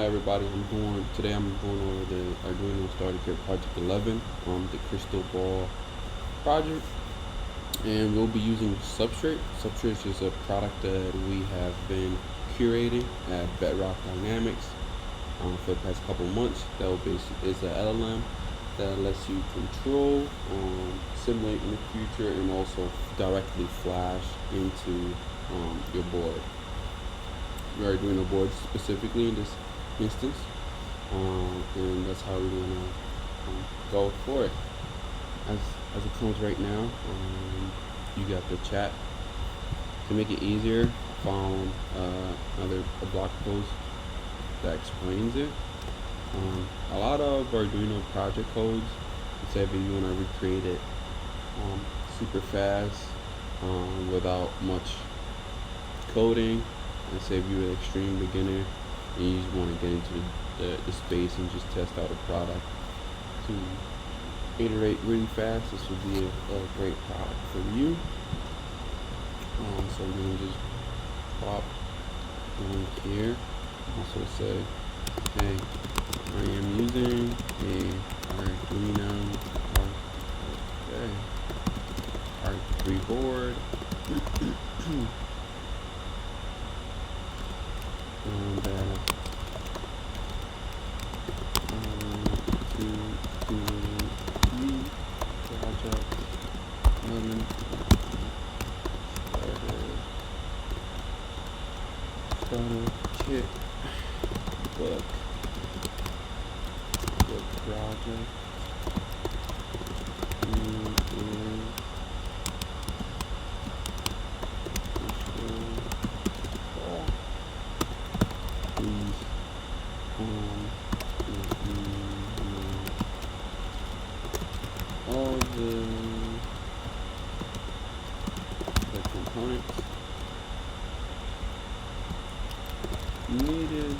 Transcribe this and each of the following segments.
Hi everybody, today I'm going over the Arduino Starter Kit Project 11, the crystal ball project, and we'll be using Substrate. Substrate is a product that we have been curating at Bedrock Dynamics for the past couple of months. That will is an LLM that lets you control, simulate in the future, and also directly flash into your board. Your Arduino board specifically in this instance, and that's how we're gonna go for it. As it comes right now, you got the chat. To make it easier, I found a blog post that explains it. A lot of Arduino project codes, say if you want to recreate it super fast without much coding, and say if you're an extreme beginner and you just want to get into the space and just test out a product to iterate really fast, this would be a great product for you. So I'm going to just pop the link here. Also say, hey, I am using a Arduino R3 board. And project 11 starter kit book project. All the components needed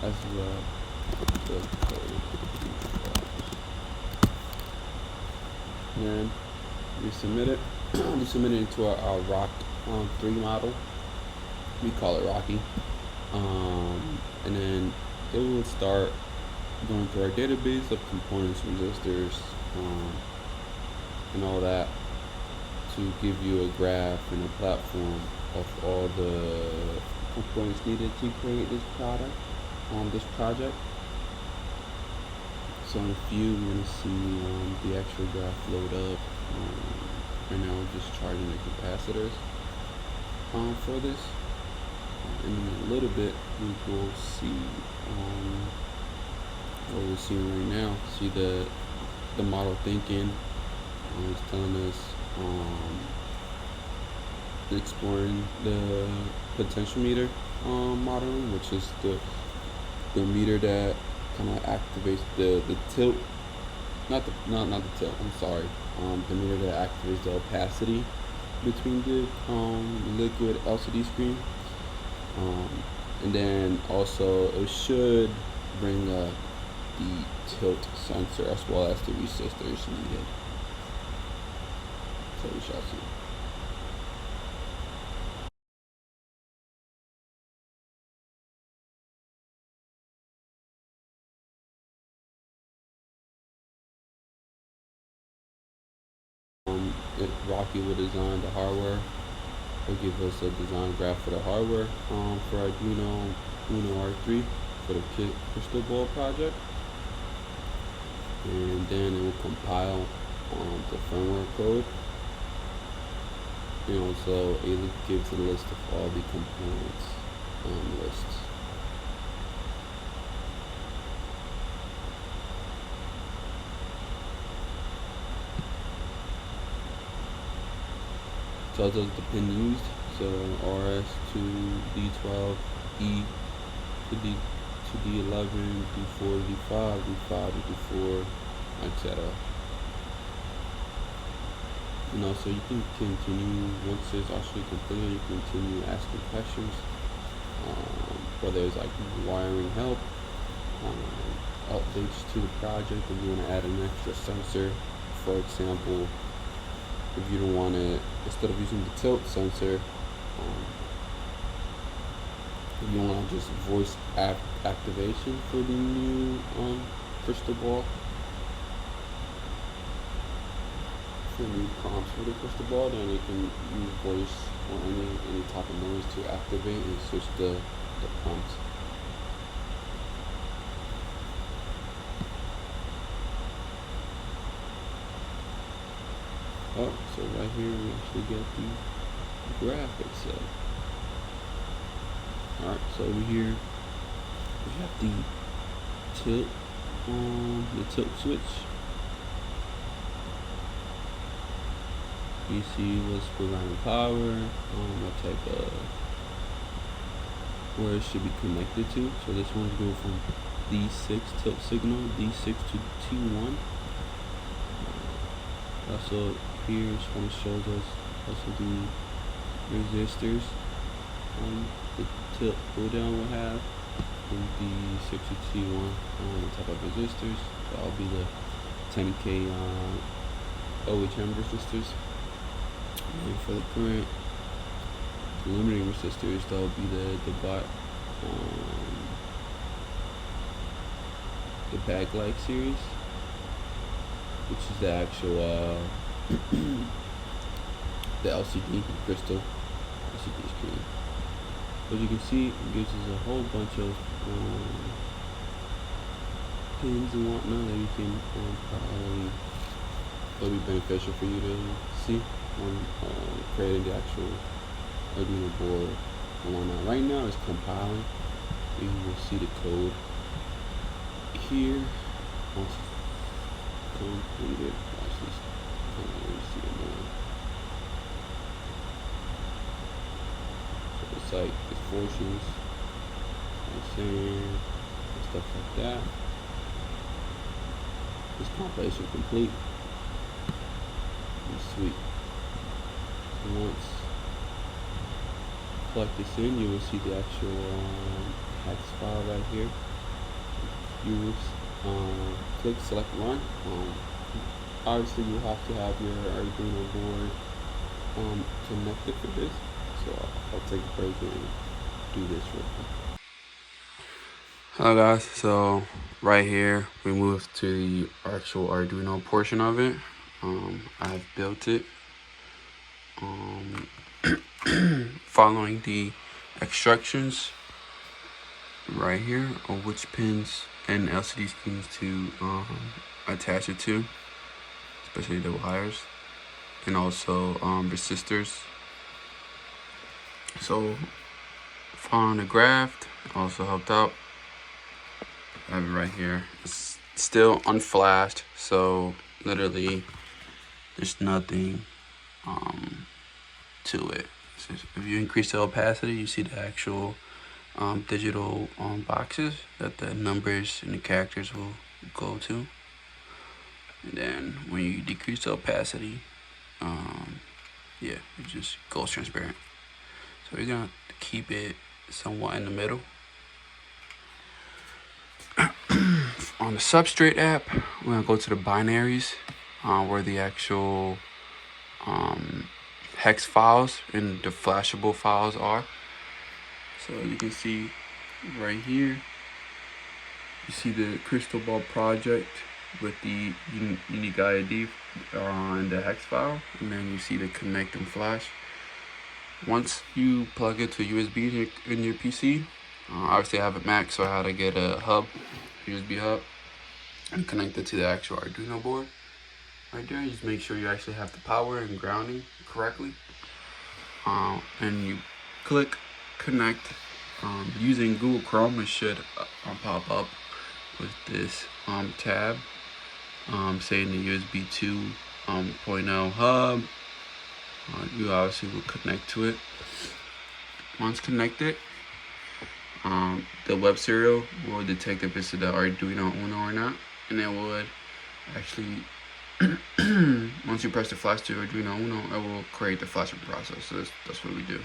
as well the code. And we submit it. We submit it into our Rock 3 model. We call it Rocky. And then it will start going through our database of components, resistors, and all that to give you a graph and a platform of all the components needed to create this product, this project. So in a few, we're going to see the actual graph load up. Right now we're just charging the capacitors for this. And in a little bit, we will see what we're seeing right now. See the model thinking. It's telling us exploring the potential meter modeling, which is the meter that kind of activates the tilt. Not the tilt. I'm sorry. The meter that activates the opacity between the liquid LCD screen. And then also it should bring up the tilt sensor as well as the resistors needed. So we shall see. Rocky will design the hardware. It'll give us a design graph for the hardware for Arduino Uno R3 for the crystal ball project, and then it will compile the firmware code, and also it gives a list of all the components lists. So it does the pin used, so RS to D12, E to D11, D4 to D5, D5 to D4, etc. And also you can continue, once it's actually completed, you can continue asking questions, whether it's like wiring help, updates to the project, if you want to add an extra sensor, for example. If you don't want to, instead of using the tilt sensor, If you want just voice activation for the new crystal ball, for new prompts for the crystal ball, then you can use voice or any type of noise to activate and switch the prompts. Oh, so right here we actually get the graph itself. Alright, so over here we have the tilt switch. You see what's providing power, what type of, where it should be connected to. So this one's going from D6 tilt signal, D6 to T1. Also here, this one shows us also the resistors the tilt pull down will have in D6 to T1 type of resistors. That'll be the 10K OHM resistors. And for the current limiting resistors, that'll be the bag-like series, which is the actual the LCD crystal LCD screen. As you can see, it gives us a whole bunch of pins and whatnot that you can probably, it'll be beneficial for you to see when creating the actual Arduino board and whatnot. Right now it's compiling. You will see the code here. Once it's completed, watch this. You see it now. So it's like its fortunes, and stuff like that. This compilation complete. And sweet. And once you plug this in, you will see the actual hex file right here. You will click select run. Obviously you have to have your Arduino board connected for this. So I'll take a break and do this real quick. Hello guys, so right here we moved to the actual Arduino portion of it. I've built it following the instructions right here of which pins and LCD screens to attach it to, especially the wires, and also resistors. So following the graph also helped out. I have it right here. It's still unflashed, so literally there's nothing to it. So if you increase the opacity, you see the actual digital boxes that the numbers and the characters will go to. And then when you decrease the opacity, yeah, it just goes transparent. So we're gonna keep it somewhat in the middle. On the Substrate app, we're gonna go to the binaries where the actual hex files and the flashable files are. So you can see right here, you see the crystal ball project with the unique ID on the hex file, and then you see the connect and flash. Once you plug it to USB in your PC, obviously I have a Mac, so I had to get a hub, USB hub, and connect it to the actual Arduino board. Right there, just make sure you actually have the power and grounding correctly. And you click connect. Using Google Chrome, it should pop up with this tab saying the USB 2.0 hub. You obviously will connect to it. Once connected, the web serial will detect if it's the Arduino Uno or not, and it would actually once you press the flash to Arduino Uno, it will create the flashing process. So that's what we do.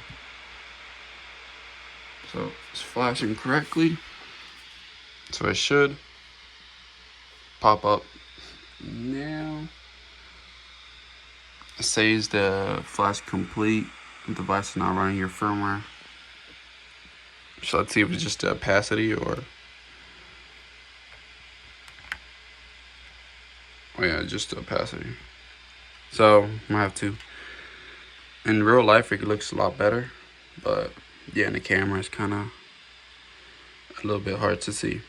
So it's flashing correctly, so it should pop up now. It says the flash complete. The device is not running your firmware. So let's see if it's just the opacity or. Oh yeah, just the opacity. So I have to. In real life, it looks a lot better, but yeah, in the camera, it's kind of a little bit hard to see.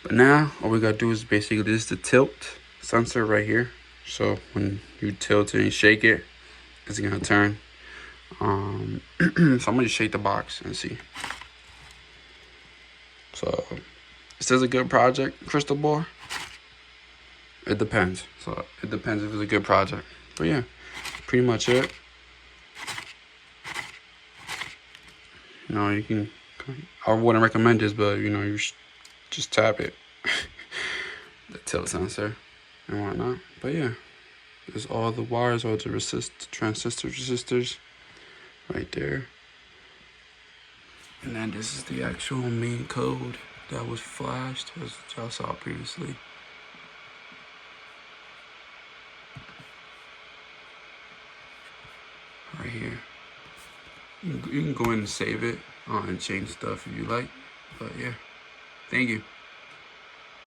But now, all we gotta do is basically this is the tilt sensor right here. So when you tilt it and shake it, it's gonna turn. So I'm gonna just shake the box and see. So is this a good project, crystal ball? It depends. So it depends if it's a good project. But yeah, pretty much it. You know, you can. I wouldn't recommend this, but you know, you just tap it. The tilt sensor and whatnot. But yeah, there's all the wires, all the transistors right there. And then this is the actual main code that was flashed, as y'all saw previously. Right here. You can go in and save it and change stuff if you like. But yeah, thank you.